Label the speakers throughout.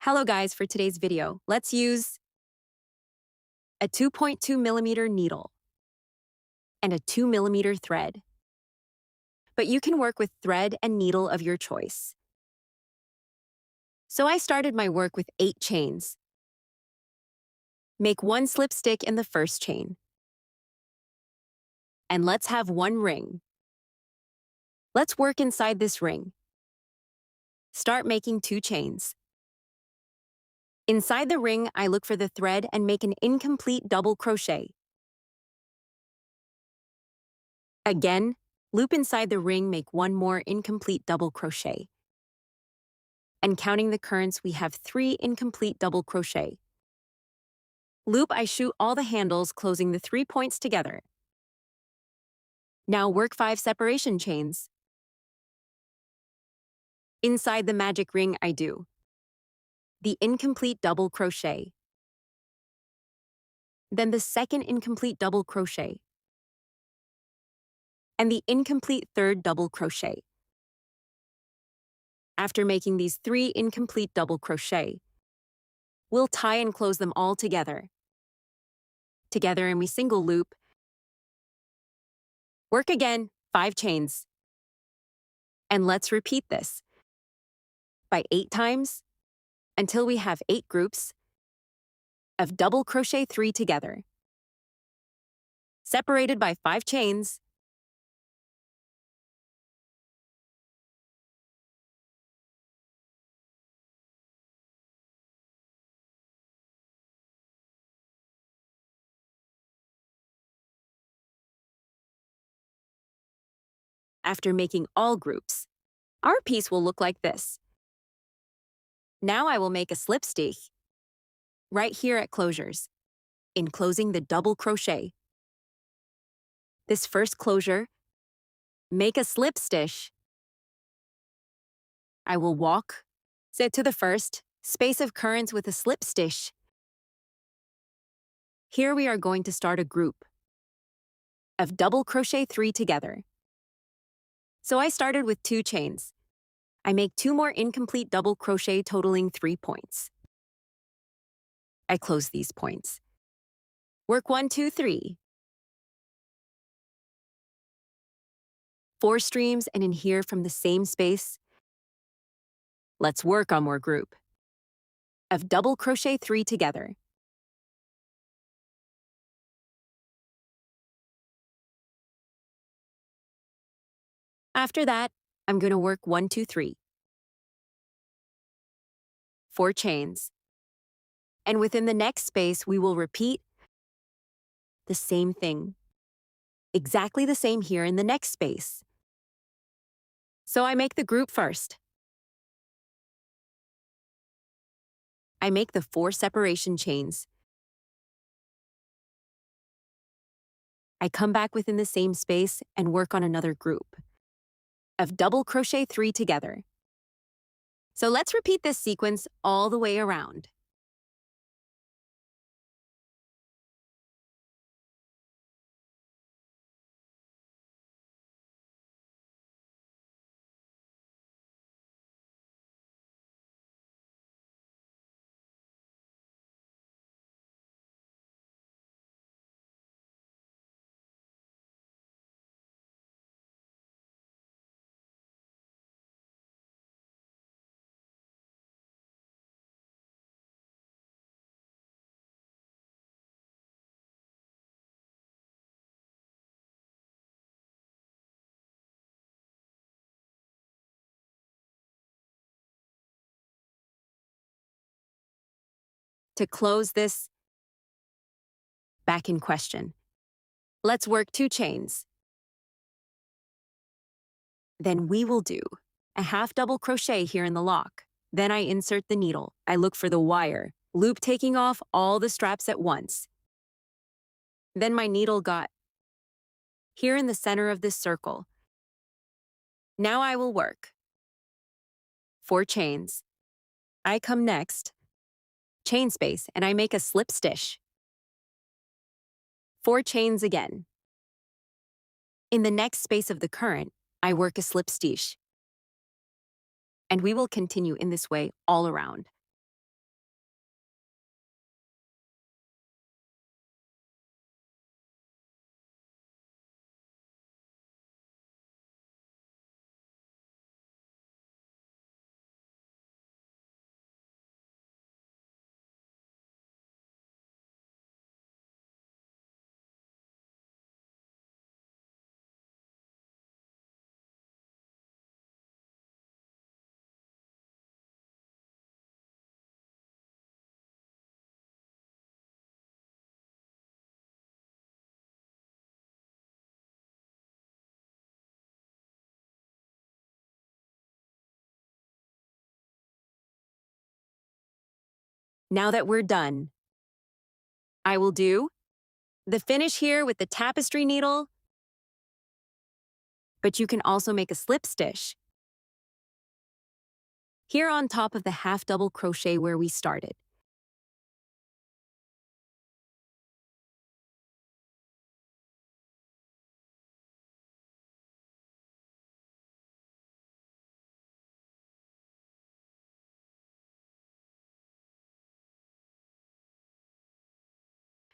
Speaker 1: Hello guys, for today's video, let's use a 2.2 millimeter needle and a 2 millimeter thread. But you can work with thread and needle of your choice. So I started my work with 8 chains. Make 1 slip stick in the first chain. And let's have 1 ring. Let's work inside this ring. Start making 2 chains. Inside the ring, I look for the thread and make an incomplete double crochet. Again, loop inside the ring, make 1 more incomplete double crochet. And counting the currents, we have 3 incomplete double crochet. Loop, I shoot all the handles, closing the 3 points together. Now work 5 separation chains. Inside the magic ring, I do the incomplete double crochet, then the second incomplete double crochet, and the incomplete third double crochet. After making these 3 incomplete double crochet, we'll tie and close them all together. And we single loop. Work again, 5 chains. And let's repeat this by 8 times until we have 8 groups of double crochet 3 together, separated by 5 chains. After making all groups, our piece will look like this. Now I will make a slip stitch right here at closures, enclosing the double crochet. This first closure, make a slip stitch. I will walk set to the first space of currents with a slip stitch. Here we are going to start a group of double crochet 3 together. So I started with 2 chains. I make 2 more incomplete double crochet totaling 3 points. I close these points. Work 1, 2, 3. 4 streams, and in here from the same space, let's work on more group of double crochet 3 together. After that, I'm going to work 1, 2, 3. 4 chains. And within the next space, we will repeat the same thing. Exactly the same here in the next space. So I make the group first. I make the 4 separation chains. I come back within the same space and work on another group of double crochet 3 together. So let's repeat this sequence all the way around. To close this back in question, let's work 2 chains. Then we will do a half double crochet here in the lock. Then I insert the needle. I look for the wire, loop taking off all the straps at once. Then my needle got here in the center of this circle. Now I will work 4 chains. I come next, chain space, and I make a slip stitch. 4 chains again. In the next space of the current, I work a slip stitch. And we will continue in this way all around. Now that we're done, I will do the finish here with the tapestry needle, but you can also make a slip stitch here on top of the half double crochet where we started.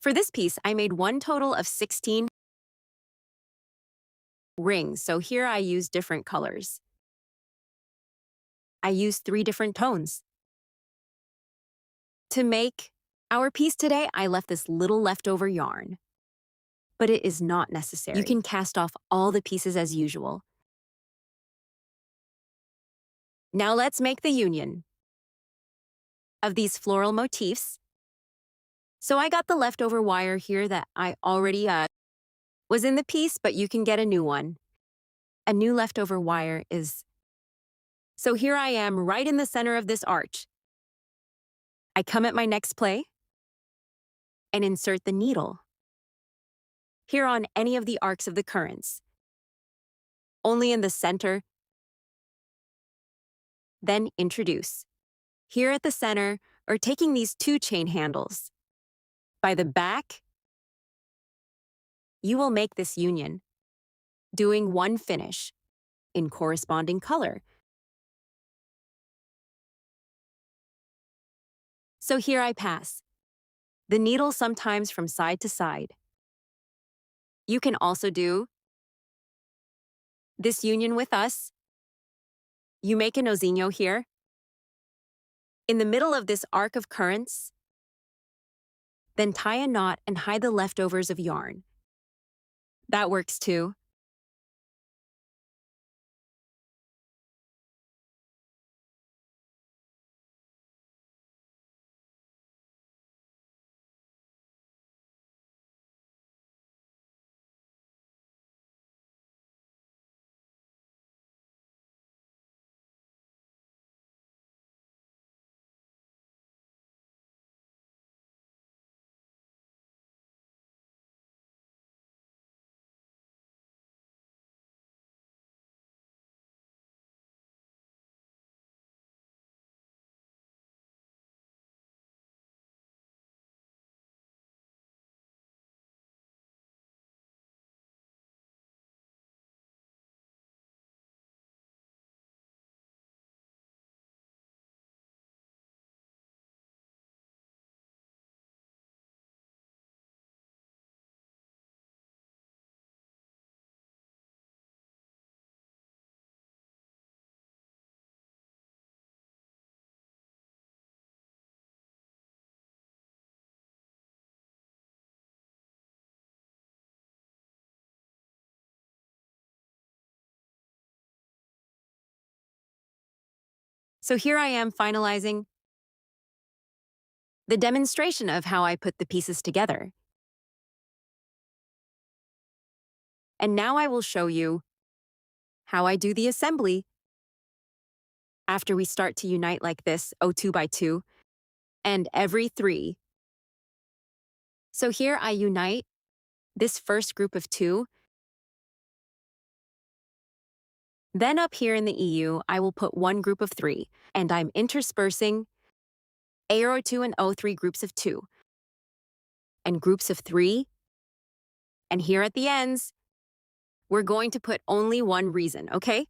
Speaker 1: For this piece, I made one total of 16 rings, so here I use different colors. I used 3 different tones. To make our piece today, I left this little leftover yarn, but it is not necessary. You can cast off all the pieces as usual. Now let's make the union of these floral motifs. So I got the leftover wire here that I already was in the piece, but you can get a new one. A new leftover wire is... So here I am right in the center of this arch. I come at my next play and insert the needle here on any of the arcs of the currents, only in the center, then introduce. Here at the center, or taking these 2 chain handles. By the back, you will make this union, doing one finish in corresponding color. So here I pass the needle sometimes from side to side. You can also do this union with us. You make a nozinho here. In the middle of this arc of currents, then tie a knot and hide the leftovers of yarn. That works too. So here I am finalizing the demonstration of how I put the pieces together. And now I will show you how I do the assembly after we start to unite like this, 2 by 2, and every 3. So here I unite this first group of 2. Then up here in the EU, I will put one group of 3, and I'm interspersing AO2 and O3 groups of 2, and groups of 3, and here at the ends, we're going to put only one reason, okay?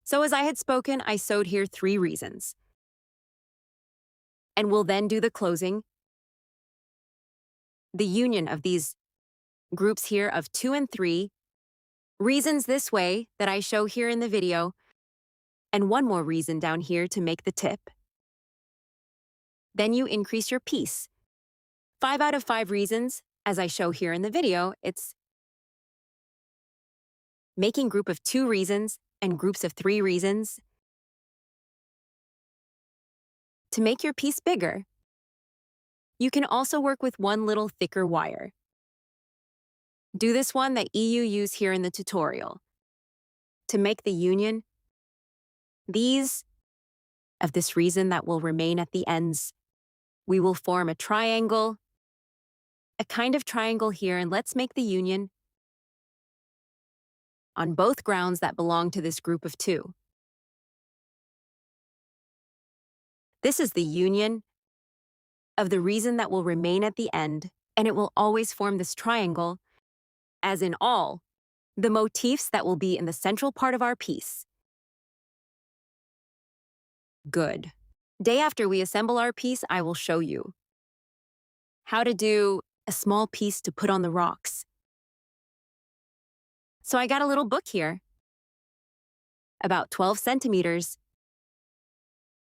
Speaker 1: So as I had spoken, I sewed here 3 reasons. And we'll then do the closing, the union of these groups here of 2 and 3, reasons this way that I show here in the video, and one more reason down here to make the tip. Then you increase your piece. 5 out of 5 reasons, as I show here in the video, it's making group of 2 reasons and groups of 3 reasons to make your piece bigger. You can also work with one little thicker wire. Do this one that you use here in the tutorial. To make the union, these of this reason that will remain at the ends, we will form a triangle, a kind of triangle here, and let's make the union on both grounds that belong to this group of 2. This is the union of the reason that will remain at the end, and it will always form this triangle, as in all, the motifs that will be in the central part of our piece. Good. Day after we assemble our piece, I will show you how to do a small piece to put on the rocks. So I got a little book here, about 12 centimeters.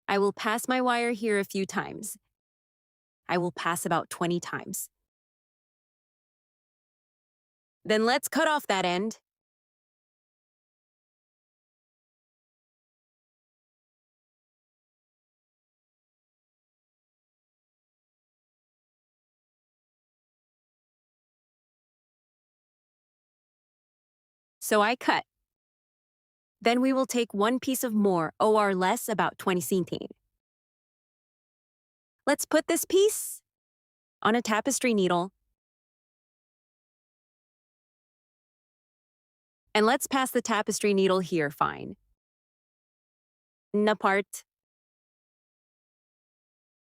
Speaker 1: I will pass my wire here a few times. I will pass about 20 times. Then let's cut off that end. So I cut. Then we will take one piece of more, or less, about 20 centimeters. Let's put this piece on a tapestry needle. And let's pass the tapestry needle here fine. Apart.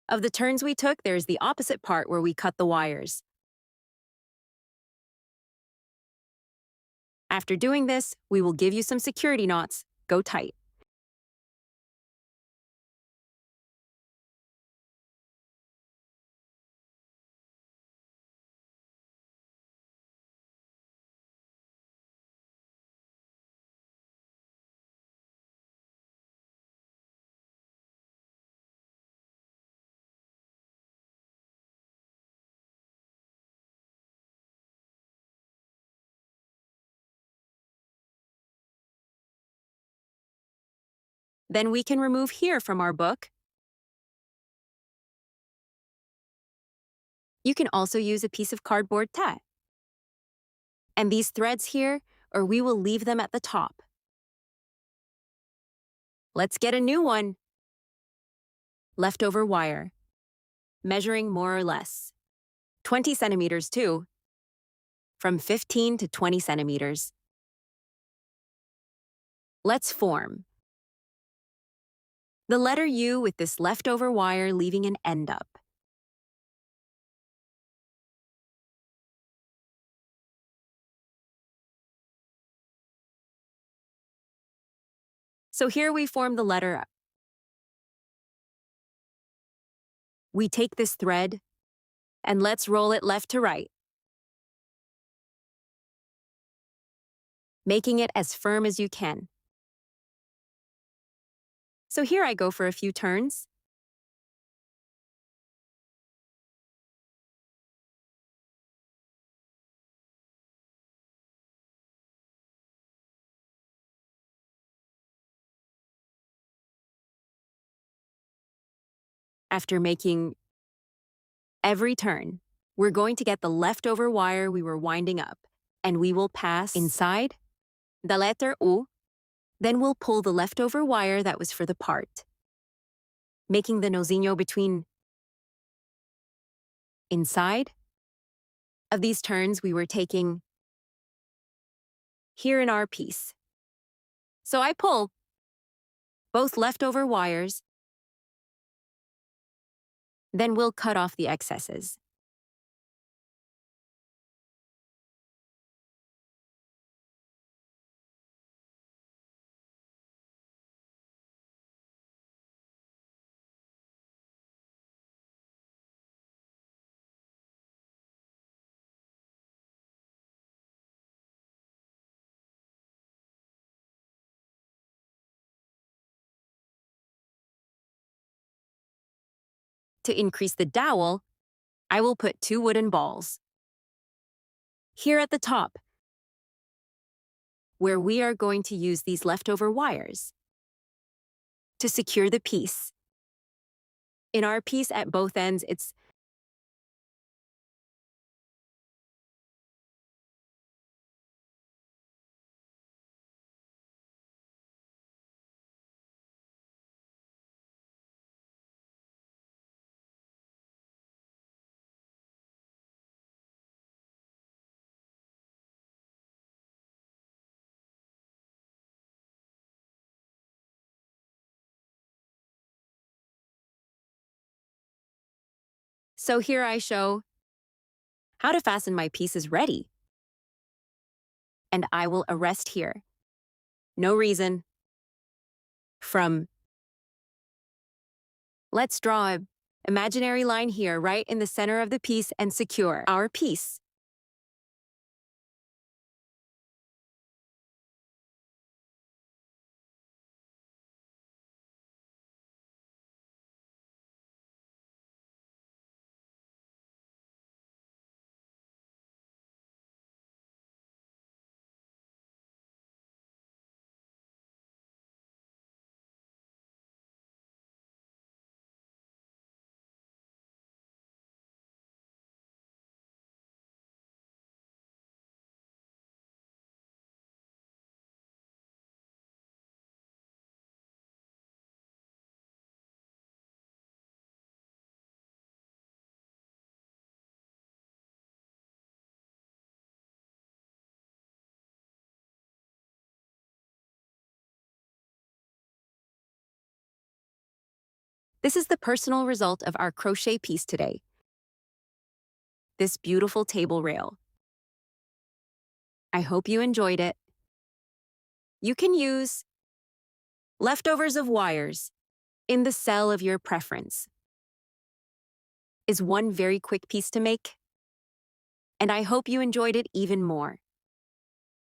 Speaker 1: Of the turns we took, there's the opposite part where we cut the wires. After doing this, we will give you some security knots. Go tight. Then we can remove here from our book. You can also use a piece of cardboard tie. And these threads here, or we will leave them at the top. Let's get a new one. Leftover wire, measuring more or less. 20 centimeters too, from 15 to 20 centimeters. Let's form the letter U with this leftover wire, leaving an end up. So here we form the letter. We take this thread and let's roll it left to right, making it as firm as you can. So here I go for a few turns. After making every turn, we're going to get the leftover wire we were winding up, and we will pass inside the letter U. Then we'll pull the leftover wire that was for the part, making the nozinho between inside of these turns we were taking here in our piece. So I pull both leftover wires, then we'll cut off the excesses. To increase the dowel, I will put 2 wooden balls here at the top. where we are going to use these leftover wires to secure the piece. In our piece at both ends, it's so here I show how to fasten my pieces ready. And I will arrest here. No reason. From let's draw a imaginary line here right in the center of the piece and secure our piece. This is the personal result of our crochet piece today. This beautiful table rail. I hope you enjoyed it. You can use leftovers of wires in the cell of your preference. Is one very quick piece to make. And I hope you enjoyed it even more.